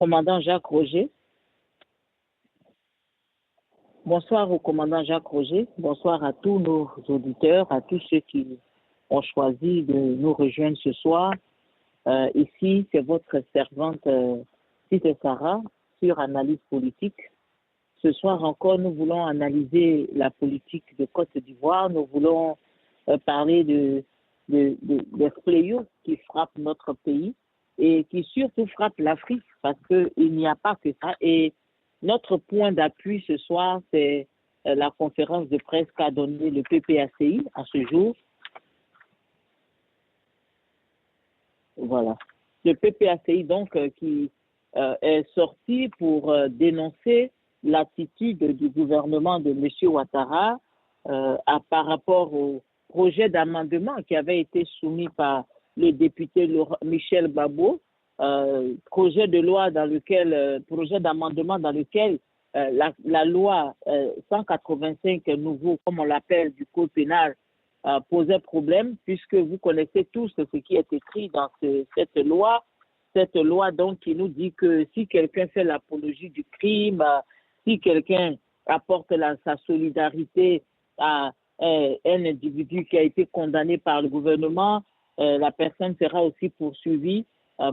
Commandant Jacques Roger. Bonsoir au commandant Jacques Roger. Bonsoir à tous nos auditeurs, à tous ceux qui ont choisi de nous rejoindre ce soir. Ici, c'est votre servante Tite Sarah sur Analyse politique. Ce soir encore, nous voulons analyser la politique de Côte d'Ivoire. Nous voulons parler des fléaux qui frappent notre pays et qui surtout frappent l'Afrique parce qu'il n'y a pas que ça. Et notre point d'appui ce soir, c'est la conférence de presse qu'a donnée le PPACI à ce jour. Voilà. Le PPACI, donc, qui est sorti pour dénoncer l'attitude du gouvernement de M. Ouattara par rapport au projet d'amendement qui avait été soumis par le député Michel Babo, projet d'amendement dans lequel la loi 185 nouveau, comme on l'appelle, du code pénal, posait problème, puisque vous connaissez tous ce qui est écrit dans cette loi. Cette loi, donc, qui nous dit que si quelqu'un fait l'apologie du crime, si quelqu'un apporte sa solidarité à un individu qui a été condamné par le gouvernement, la personne sera aussi poursuivie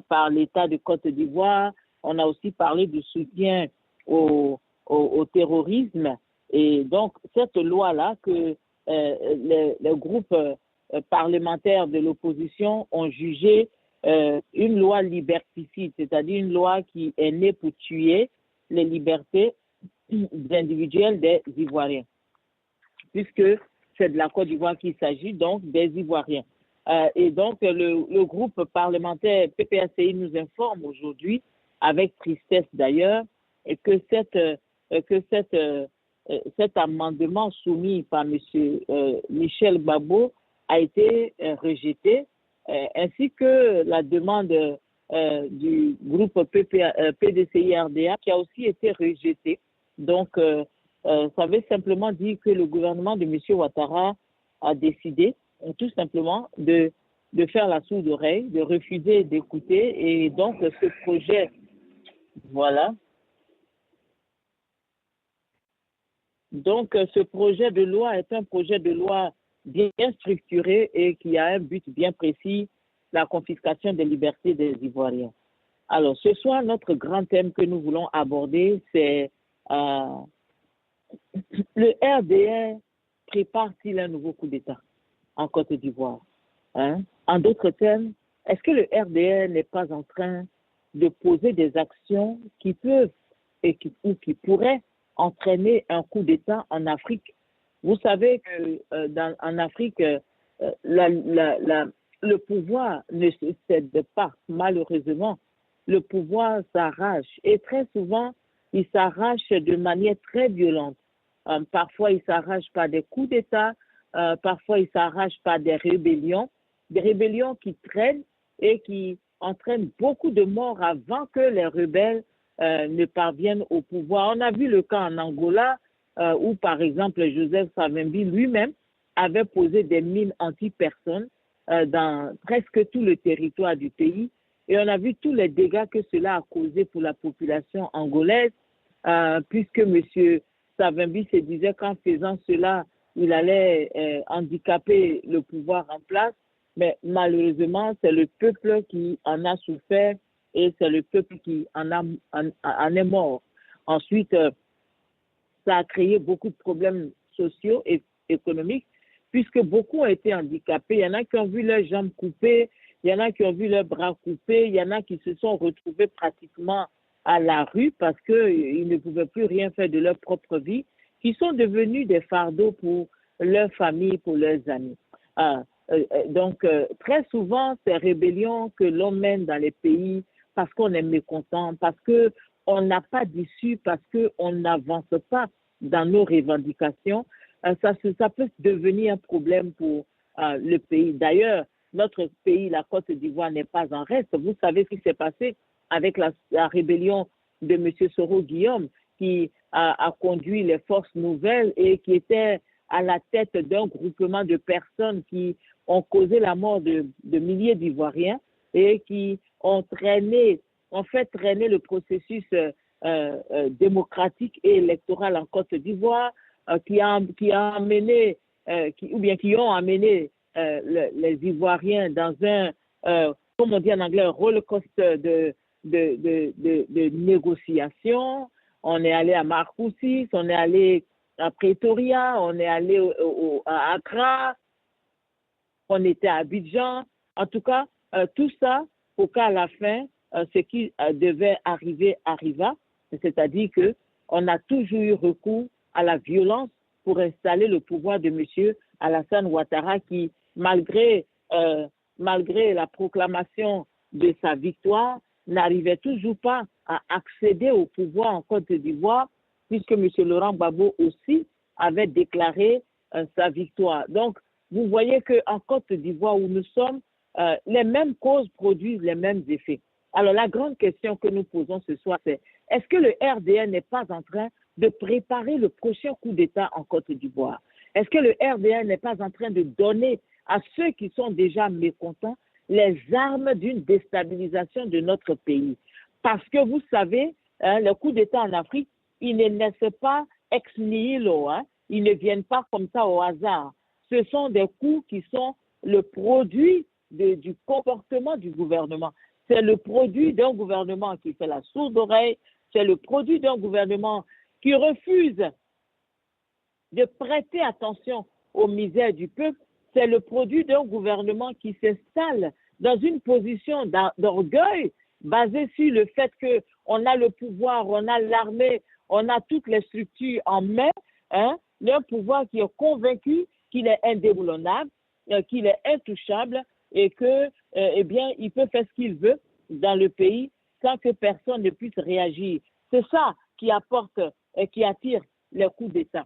par l'État de Côte d'Ivoire. On a aussi parlé du soutien au terrorisme. Et donc, cette loi-là que les groupes parlementaires de l'opposition ont jugé une loi liberticide, c'est-à-dire une loi qui est née pour tuer les libertés individuelles des Ivoiriens, puisque c'est de la Côte d'Ivoire qu'il s'agit, donc des Ivoiriens. Et donc, le groupe parlementaire PPACI nous informe aujourd'hui, avec tristesse d'ailleurs, que cet amendement soumis par M. Michel Babo a été rejeté, ainsi que la demande du groupe PDCI-RDA qui a aussi été rejetée. Donc, ça veut simplement dire que le gouvernement de M. Ouattara a décidé tout simplement de faire la sourde oreille, de refuser d'écouter. Et donc, ce projet, voilà. Donc, ce projet de loi est un projet de loi bien structuré et qui a un but bien précis, la confiscation des libertés des Ivoiriens. Alors, ce soir, notre grand thème que nous voulons aborder, c'est le RDR prépare-t-il un nouveau coup d'État en Côte d'Ivoire? En d'autres termes, est-ce que le RDR n'est pas en train de poser des actions qui peuvent ou qui pourraient entraîner un coup d'État en Afrique? Vous savez qu'en Afrique, le pouvoir ne se cède pas, malheureusement. Le pouvoir s'arrache et très souvent, il s'arrache de manière très violente. Parfois, il s'arrache par des coups d'État, parfois, il s'arrache par des rébellions qui traînent et qui entraînent beaucoup de morts avant que les rebelles ne parviennent au pouvoir. On a vu le cas en Angola où, par exemple, Joseph Savimbi lui-même avait posé des mines anti-personnes dans presque tout le territoire du pays. Et on a vu tous les dégâts que cela a causé pour la population angolaise, puisque M. Savimbi se disait qu'en faisant cela, il allait handicaper le pouvoir en place. Mais malheureusement, c'est le peuple qui en a souffert et c'est le peuple qui en est mort. Ensuite, ça a créé beaucoup de problèmes sociaux et économiques, puisque beaucoup ont été handicapés. Il y en a qui ont vu leurs jambes coupées, il y en a qui ont vu leurs bras coupés, il y en a qui se sont retrouvés pratiquement à la rue parce qu'ils ne pouvaient plus rien faire de leur propre vie, qui sont devenus des fardeaux pour leur famille, pour leurs amis. Donc, très souvent, ces rébellions que l'on mène dans les pays parce qu'on est mécontent, parce qu'on n'a pas d'issue, parce qu'on n'avance pas dans nos revendications, ça peut devenir un problème pour le pays. D'ailleurs, notre pays, la Côte d'Ivoire, n'est pas en reste. Vous savez ce qui s'est passé avec la rébellion de M. Soro Guillaume, qui a conduit les forces nouvelles et qui était à la tête d'un groupement de personnes qui ont causé la mort de milliers d'Ivoiriens et qui ont traîné ont fait traîner le processus démocratique et électoral en Côte d'Ivoire, qui ont amené les Ivoiriens dans un, comme on dit en anglais, un roller coaster de négociations. On est allé à Marcoussis, on est allé à Pretoria, on est allé à Accra, on était à Abidjan. En tout cas, tout ça pour qu'à la fin, ce qui devait arriver arriva. C'est-à-dire qu'on a toujours eu recours à la violence pour installer le pouvoir de M. Alassane Ouattara qui, malgré la proclamation de sa victoire, n'arrivait toujours pas à accéder au pouvoir en Côte d'Ivoire, puisque M. Laurent Gbagbo aussi avait déclaré sa victoire. Donc, vous voyez qu'en Côte d'Ivoire où nous sommes, les mêmes causes produisent les mêmes effets. Alors, la grande question que nous posons ce soir, c'est est-ce que le RDN n'est pas en train de préparer le prochain coup d'État en Côte d'Ivoire? Est-ce que le RDN n'est pas en train de donner à ceux qui sont déjà mécontents les armes d'une déstabilisation de notre pays? Parce que vous savez, le coup d'État en Afrique, ils ne naissent pas ex nihilo, ils ne viennent pas comme ça au hasard. Ce sont des coups qui sont le produit du comportement du gouvernement. C'est le produit d'un gouvernement qui fait la sourde oreille, c'est le produit d'un gouvernement qui refuse de prêter attention aux misères du peuple, c'est le produit d'un gouvernement qui s'installe dans une position d'orgueil basée sur le fait qu'on a le pouvoir, on a l'armée, on a toutes les structures en main, d'un pouvoir qui est convaincu qu'il est indéboulonnable, qu'il est intouchable et que, il peut faire ce qu'il veut dans le pays sans que personne ne puisse réagir. C'est ça qui apporte et qui attire les coups d'État.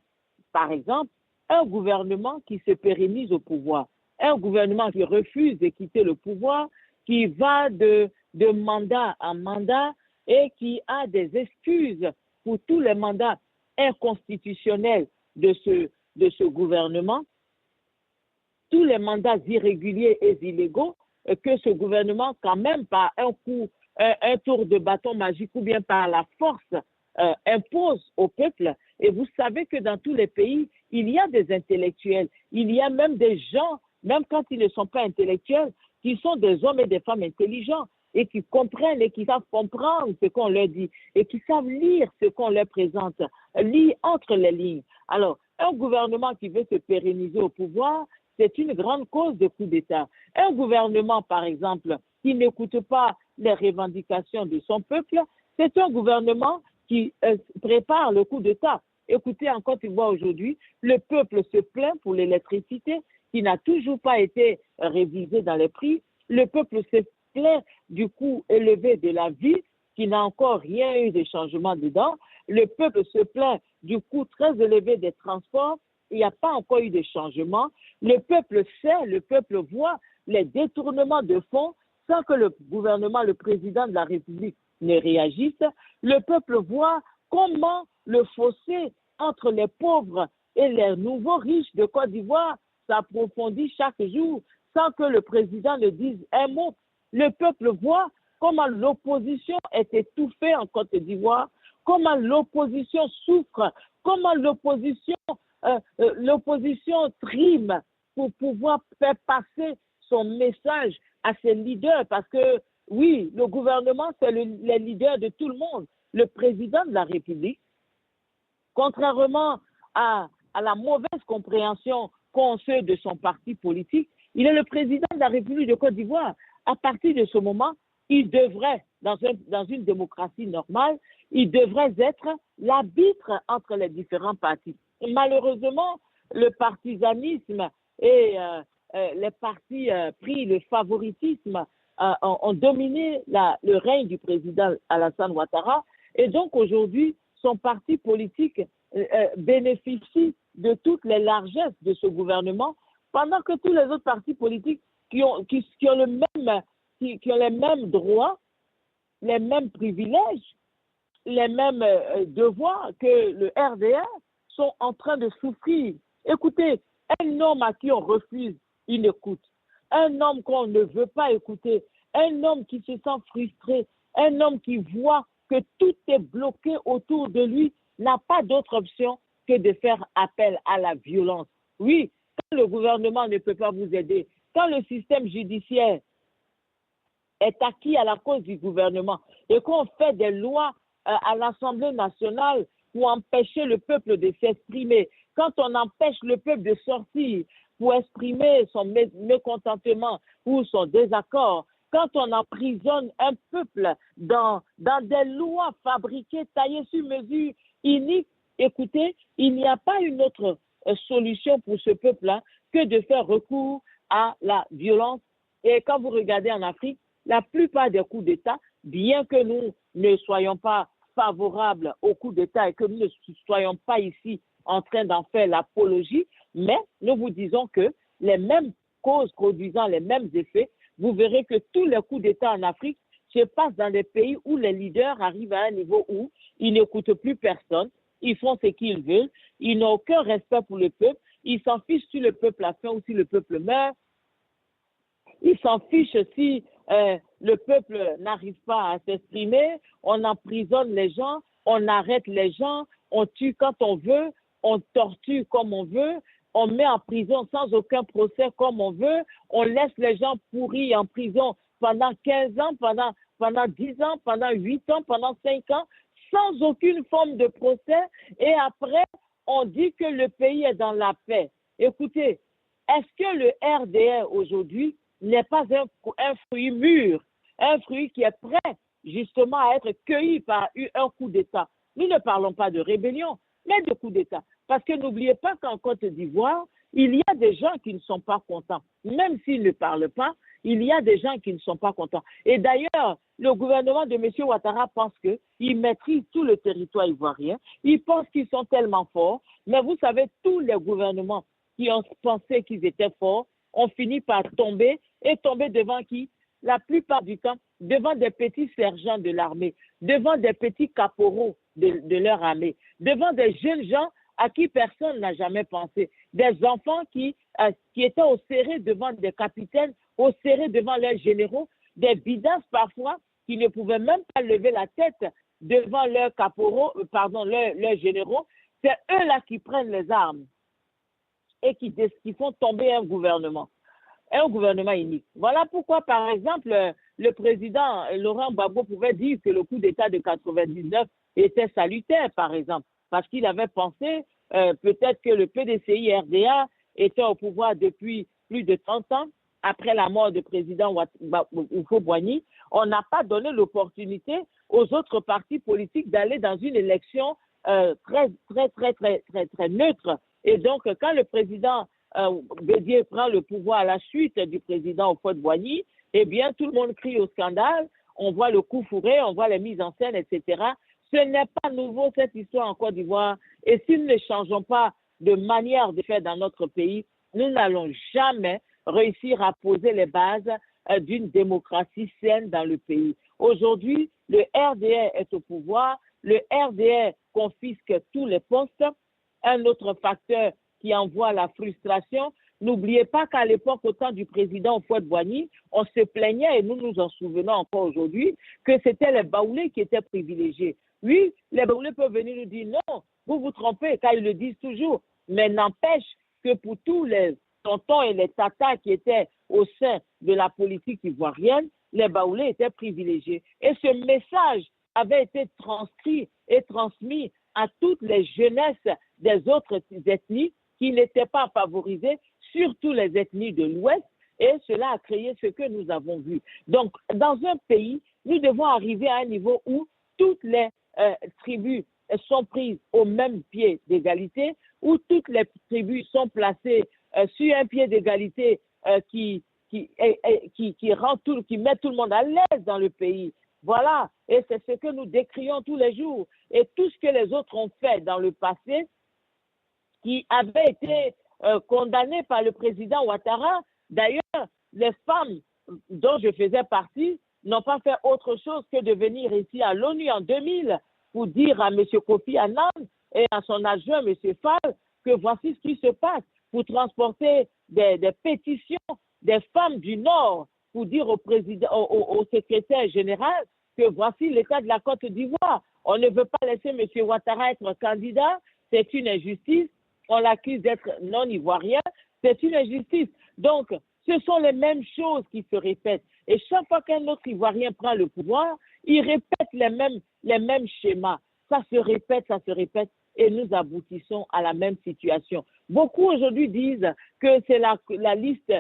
Par exemple, un gouvernement qui se pérennise au pouvoir, un gouvernement qui refuse de quitter le pouvoir, qui va de mandat en mandat et qui a des excuses pour tous les mandats inconstitutionnels de ce gouvernement, tous les mandats irréguliers et illégaux que ce gouvernement, quand même par un tour de bâton magique ou bien par la force, impose au peuple. Et vous savez que dans tous les pays, il y a des intellectuels, il y a même des gens, même quand ils ne sont pas intellectuels, qui sont des hommes et des femmes intelligents et qui comprennent et qui savent comprendre ce qu'on leur dit et qui savent lire ce qu'on leur présente, lire entre les lignes. Alors, un gouvernement qui veut se pérenniser au pouvoir, c'est une grande cause de coup d'État. Un gouvernement, par exemple, qui n'écoute pas les revendications de son peuple, c'est un gouvernement qui prépare le coup d'État. Écoutez, en Côte d'Ivoire aujourd'hui, le peuple se plaint pour l'électricité qui n'a toujours pas été révisée dans les prix. Le peuple se plaint du coût élevé de la vie qui n'a encore rien eu de changement dedans. Le peuple se plaint du coût très élevé des transports. Il n'y a pas encore eu de changement. Le peuple sait, le peuple voit les détournements de fonds sans que le gouvernement, le président de la République ne réagisse. Le peuple voit comment le fossé entre les pauvres et les nouveaux riches de Côte d'Ivoire s'approfondit chaque jour sans que le président ne dise un mot. Le peuple voit comment l'opposition est étouffée en Côte d'Ivoire, comment l'opposition souffre, comment l'opposition trime pour pouvoir faire passer son message à ses leaders. Parce que, oui, le gouvernement, c'est les leaders de tout le monde. Le président de la République, contrairement à la mauvaise compréhension qu'ont ceux de son parti politique, il est le président de la République de Côte d'Ivoire. À partir de ce moment, il devrait, dans une démocratie normale, il devrait être l'arbitre entre les différents partis. Et malheureusement, le partisanisme et les partis pris le favoritisme ont dominé le règne du président Alassane Ouattara. Et donc aujourd'hui, son parti politique bénéficie de toutes les largesses de ce gouvernement, pendant que tous les autres partis politiques qui ont les mêmes droits, les mêmes privilèges, les mêmes devoirs que le RDA sont en train de souffrir. Écoutez, un homme à qui on refuse une écoute, un homme qu'on ne veut pas écouter, un homme qui se sent frustré, un homme qui voit que tout est bloqué autour de lui, n'a pas d'autre option que de faire appel à la violence. Oui, quand le gouvernement ne peut pas vous aider, quand le système judiciaire est acquis à la cause du gouvernement et qu'on fait des lois à l'Assemblée nationale pour empêcher le peuple de s'exprimer, quand on empêche le peuple de sortir pour exprimer son mécontentement ou son désaccord, quand on emprisonne un peuple dans des lois fabriquées, taillées sur mesure, iniques, écoutez, il n'y a pas une autre solution pour ce peuple-là que de faire recours à la violence. Et quand vous regardez en Afrique, la plupart des coups d'État, bien que nous ne soyons pas favorables aux coups d'État et que nous ne soyons pas ici en train d'en faire l'apologie, mais nous vous disons que les mêmes causes produisant les mêmes effets, vous verrez que tous les coups d'État en Afrique se passent dans des pays où les leaders arrivent à un niveau où ils n'écoutent plus personne, ils font ce qu'ils veulent, ils n'ont aucun respect pour le peuple, ils s'en fichent si le peuple a faim ou si le peuple meurt, ils s'en fichent si le peuple n'arrive pas à s'exprimer, on emprisonne les gens, on arrête les gens, on tue quand on veut, on torture comme on veut, on met en prison sans aucun procès comme on veut, on laisse les gens pourris en prison pendant 15 ans, pendant 10 ans, pendant 8 ans, pendant 5 ans, sans aucune forme de procès, et après, on dit que le pays est dans la paix. Écoutez, est-ce que le RDR aujourd'hui n'est pas un fruit mûr, un fruit qui est prêt justement à être cueilli par un coup d'État? Nous ne parlons pas de rébellion, mais de coup d'État. Parce que n'oubliez pas qu'en Côte d'Ivoire, il y a des gens qui ne sont pas contents. Même s'ils ne parlent pas, il y a des gens qui ne sont pas contents. Et d'ailleurs, le gouvernement de M. Ouattara pense qu'ils maîtrisent tout le territoire ivoirien. Ils pensent qu'ils sont tellement forts. Mais vous savez, tous les gouvernements qui ont pensé qu'ils étaient forts ont fini par tomber. Et tomber devant qui? La plupart du temps, devant des petits sergents de l'armée, devant des petits caporaux de leur armée, devant des jeunes gens à qui personne n'a jamais pensé, des enfants qui étaient au serré devant des capitaines, au serré devant leurs généraux, des bidasses parfois qui ne pouvaient même pas lever la tête devant leurs caporaux, leurs généraux. C'est eux-là qui prennent les armes et qui font tomber un gouvernement unique. Voilà pourquoi, par exemple, le président Laurent Gbagbo pouvait dire que le coup d'État de 99 était salutaire, par exemple, parce qu'il avait pensé peut-être que le PDCI-RDA était au pouvoir depuis plus de 30 ans. Après la mort du président Houphouët-Boigny, on n'a pas donné l'opportunité aux autres partis politiques d'aller dans une élection très neutre. Et donc, quand le président Bédié prend le pouvoir à la suite du président Houphouët-Boigny, eh bien, tout le monde crie au scandale, on voit le coup fourré, on voit les mises en scène, etc. Ce n'est pas nouveau, cette histoire en Côte d'Ivoire. Et si nous ne changeons pas de manière de faire dans notre pays, nous n'allons jamais réussir à poser les bases d'une démocratie saine dans le pays. Aujourd'hui, le RDR est au pouvoir, le RDR confisque tous les postes. Un autre facteur qui envoie la frustration. N'oubliez pas qu'à l'époque, au temps du président Houphouët-Boigny, on se plaignait, et nous nous en souvenons encore aujourd'hui, que c'était les Baoulés qui étaient privilégiés. Oui, les Baoulés peuvent venir nous dire non, vous vous trompez, car ils le disent toujours. Mais n'empêche que pour tous les tontons et les tatas qui étaient au sein de la politique ivoirienne, les Baoulés étaient privilégiés. Et ce message avait été transcrit et transmis à toutes les jeunesses des autres ethnies qui n'étaient pas favorisées, surtout les ethnies de l'Ouest, et cela a créé ce que nous avons vu. Donc, dans un pays, nous devons arriver à un niveau où toutes les tribus sont prises au même pied d'égalité, où toutes les tribus sont placées sur un pied d'égalité qui met tout le monde à l'aise dans le pays. Voilà, et c'est ce que nous décrions tous les jours. Et tout ce que les autres ont fait dans le passé, qui avait été condamné par le président Ouattara. D'ailleurs, les femmes dont je faisais partie n'ont pas fait autre chose que de venir ici à l'ONU en 2000 pour dire à M. Kofi Annan et à son adjoint, M. Fall, que voici ce qui se passe, pour transporter des pétitions des femmes du Nord pour dire au secrétaire général que voici l'état de la Côte d'Ivoire. On ne veut pas laisser M. Ouattara être candidat, c'est une injustice. On l'accuse d'être non-ivoirien, c'est une injustice. Donc, ce sont les mêmes choses qui se répètent. Et chaque fois qu'un autre Ivoirien prend le pouvoir, il répète les mêmes schémas. Ça se répète, et nous aboutissons à la même situation. Beaucoup aujourd'hui disent que c'est la liste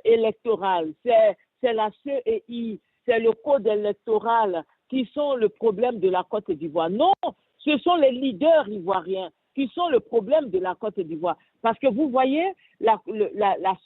électorale, c'est la CEI, c'est le code électoral qui sont le problème de la Côte d'Ivoire. Non, ce sont les leaders ivoiriens qui sont le problème de la Côte d'Ivoire. Parce que vous voyez, la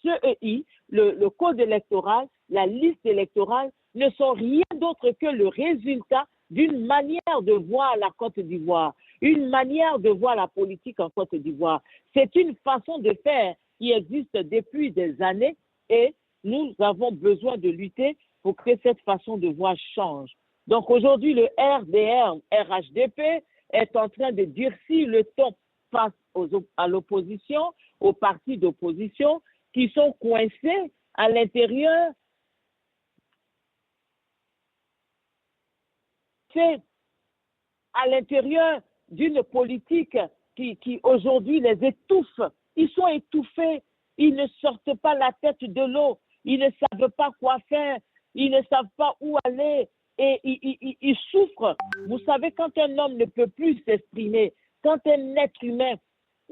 CEI, le code électoral, la liste électorale ne sont rien d'autre que le résultat d'une manière de voir la Côte d'Ivoire, une manière de voir la politique en Côte d'Ivoire. C'est une façon de faire qui existe depuis des années et nous avons besoin de lutter pour que cette façon de voir change. Donc aujourd'hui, le RDR, RHDP, est en train de durcir le ton face à l'opposition, aux partis d'opposition qui sont coincés à l'intérieur d'une politique qui aujourd'hui les étouffe. Ils sont étouffés, ils ne sortent pas la tête de l'eau, ils ne savent pas quoi faire, ils ne savent pas où aller et ils souffrent. Vous savez, quand un homme ne peut plus s'exprimer, quand un être humain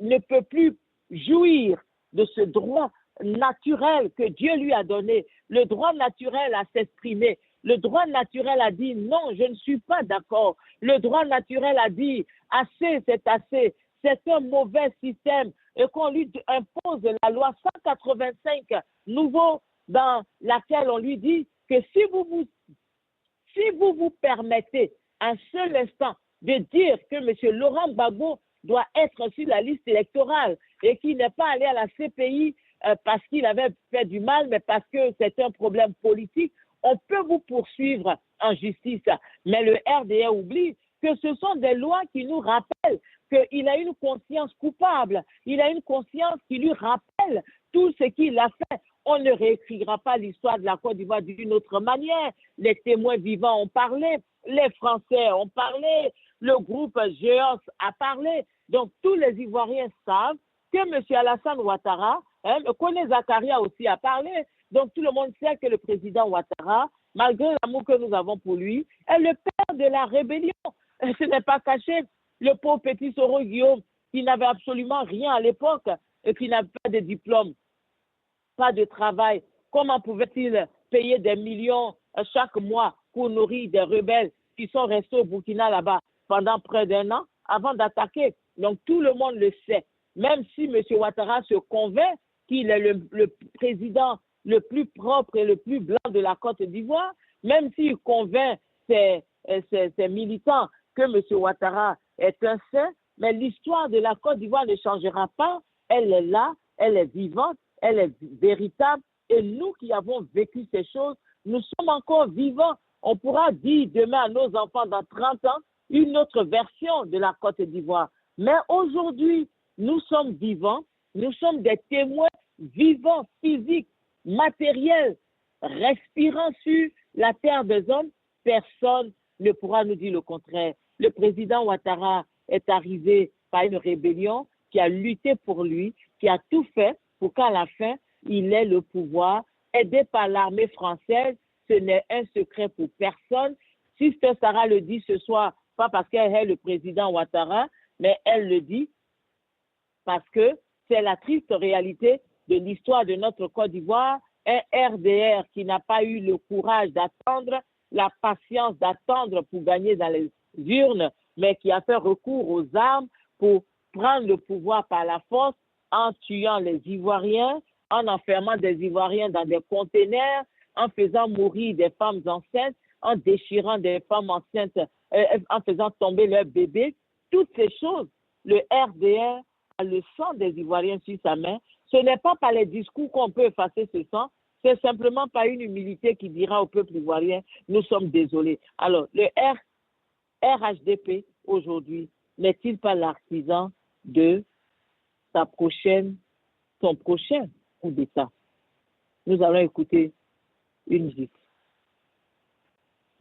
ne peut plus jouir de ce droit naturel que Dieu lui a donné, le droit naturel à s'exprimer, le droit naturel a dit non, je ne suis pas d'accord. Le droit naturel a dit assez, c'est assez. C'est un mauvais système et qu'on lui impose la loi 185 nouveau dans laquelle on lui dit que si vous vous permettez un seul instant de dire que M. Laurent Gbagbo doit être sur la liste électorale et qu'il n'est pas allé à la CPI parce qu'il avait fait du mal, mais parce que c'est un problème politique, on peut vous poursuivre en justice. Mais le RDR oublie que ce sont des lois qui nous rappellent qu'il a une conscience coupable. Il a une conscience qui lui rappelle tout ce qu'il a fait. On ne réécrira pas l'histoire de la Côte d'Ivoire d'une autre manière. Les témoins vivants ont parlé, les Français ont parlé, le groupe GEOS a parlé. Donc tous les Ivoiriens savent que M. Alassane Ouattara, Koné Zakaria aussi a parlé. Donc tout le monde sait que le président Ouattara, malgré l'amour que nous avons pour lui, est le père de la rébellion. Ce n'est pas caché. Le pauvre petit Soro Guillaume, qui n'avait absolument rien à l'époque et qui n'avait pas de diplôme, pas de travail, comment pouvait-il payer des millions chaque mois pour nourrir des rebelles qui sont restés au Burkina là-bas pendant près d'un an avant d'attaquer? Donc tout le monde le sait. Même si M. Ouattara se convainc qu'il est le président le plus propre et le plus blanc de la Côte d'Ivoire, même s'il convainc ses militants que M. Ouattara est un saint, mais l'histoire de la Côte d'Ivoire ne changera pas. Elle est là, elle est vivante, elle est véritable. Et nous qui avons vécu ces choses, nous sommes encore vivants. On pourra dire demain à nos enfants dans 30 ans une autre version de la Côte d'Ivoire. Mais aujourd'hui, nous sommes vivants, nous sommes des témoins vivants, physiques, matériels, respirant sur la terre des hommes. Personne ne pourra nous dire le contraire. Le président Ouattara est arrivé par une rébellion qui a lutté pour lui, qui a tout fait pour qu'à la fin, il ait le pouvoir, aidé par l'armée française. Ce n'est un secret pour personne. Sister Sarah le dit ce soir, pas parce qu'elle est le président Ouattara, mais elle le dit parce que c'est la triste réalité de l'histoire de notre Côte d'Ivoire, un RDR qui n'a pas eu le courage d'attendre, la patience d'attendre pour gagner dans les urnes, mais qui a fait recours aux armes pour prendre le pouvoir par la force en tuant les Ivoiriens, en enfermant des Ivoiriens dans des containers, en faisant mourir des femmes enceintes, en déchirant des femmes enceintes, en faisant tomber leurs bébés. Toutes ces choses, le RDR a le sang des Ivoiriens sur sa main. Ce n'est pas par les discours qu'on peut effacer ce sang, c'est simplement par une humilité qui dira au peuple ivoirien, nous sommes désolés. Alors, le RHDP, aujourd'hui, n'est-il pas l'artisan de son prochain coup d'État? Nous allons écouter une musique.